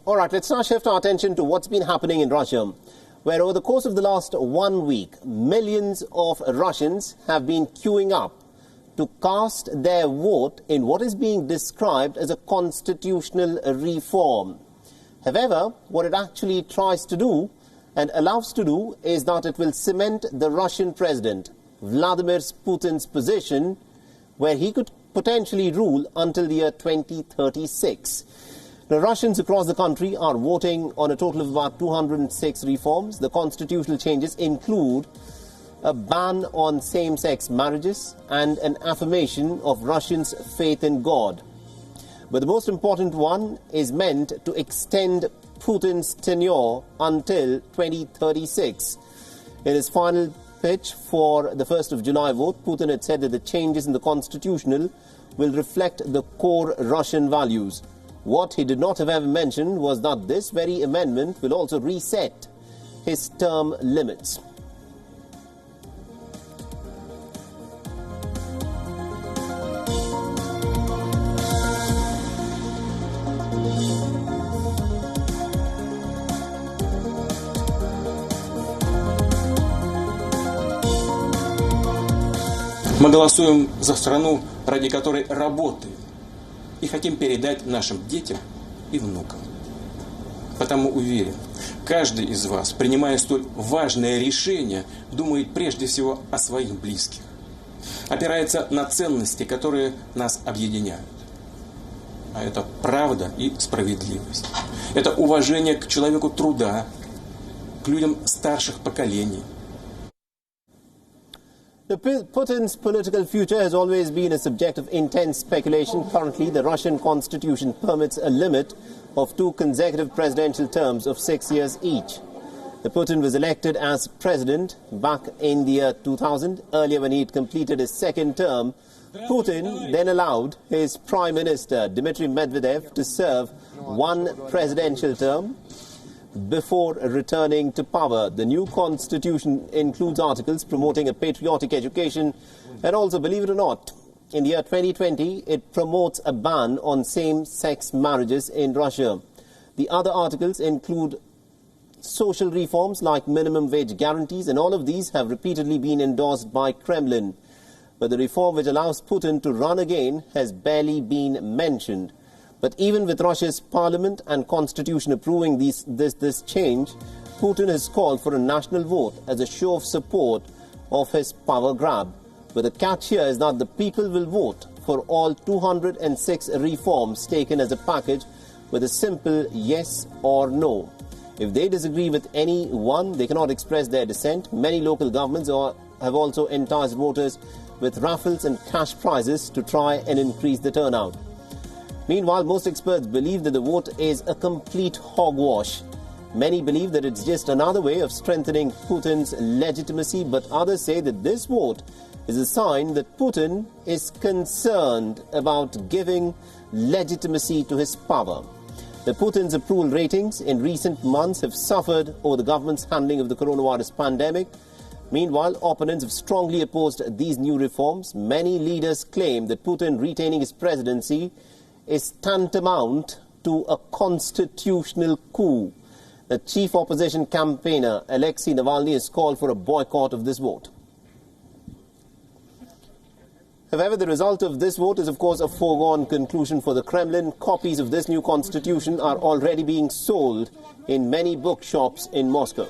All right, let's now shift our attention to what's been happening in Russia, where over the course of the last 1 week, millions of Russians have been queuing up to cast their vote in what is being described as a constitutional reform. However, what it actually tries to do and allows to do is that it will cement the Russian president, Vladimir Putin's position, where he could potentially rule until the year 2036. The Russians across the country are voting on a total of about 206 reforms. The constitutional changes include a ban on same-sex marriages and an affirmation of Russians' faith in God. But the most important one is meant to extend Putin's tenure until 2036. In his final pitch for the 1st of July vote, Putin had said that the changes in the constitutional will reflect the core Russian values. What he did not have ever mentioned was that this very amendment will also reset his term limits. Мы голосуем за страну, ради которой работаем, и хотим передать нашим детям и внукам. Потому уверен, каждый из вас, принимая столь важное решение, думает прежде всего о своих близких, опирается на ценности, которые нас объединяют. А это правда и справедливость. Это уважение к человеку труда, к людям старших поколений. Putin's political future has always been a subject of intense speculation. Currently, the Russian constitution permits a limit of 2 consecutive presidential terms of 6 years each. Putin was elected as president back in the year 2000. Earlier, when he had completed his second term, Putin then allowed his prime minister, Dmitry Medvedev, to serve 1 presidential term before returning to power. The new constitution includes articles promoting a patriotic education, and also, believe it or not, in the year 2020, it promotes a ban on same-sex marriages in Russia. The other articles include social reforms like minimum wage guarantees, and all of these have repeatedly been endorsed by Kremlin. But the reform which allows Putin to run again has barely been mentioned. But even with Russia's parliament and constitution approving this change, Putin has called for a national vote as a show of support of his power grab. But the catch here is that the people will vote for all 206 reforms taken as a package with a simple yes or no. If they disagree with any one, they cannot express their dissent. Many local governments have also enticed voters with raffles and cash prizes to try and increase the turnout. Meanwhile, most experts believe that the vote is a complete hogwash. Many believe that it's just another way of strengthening Putin's legitimacy, but others say that this vote is a sign that Putin is concerned about giving legitimacy to his power. Putin's approval ratings in recent months have suffered over the government's handling of the coronavirus pandemic. Meanwhile, opponents have strongly opposed these new reforms. Many leaders claim that Putin retaining his presidency is tantamount to a constitutional coup. The chief opposition campaigner, Alexei Navalny, has called for a boycott of this vote. However, the result of this vote is, of course, a foregone conclusion for the Kremlin. Copies of this new constitution are already being sold in many bookshops in Moscow.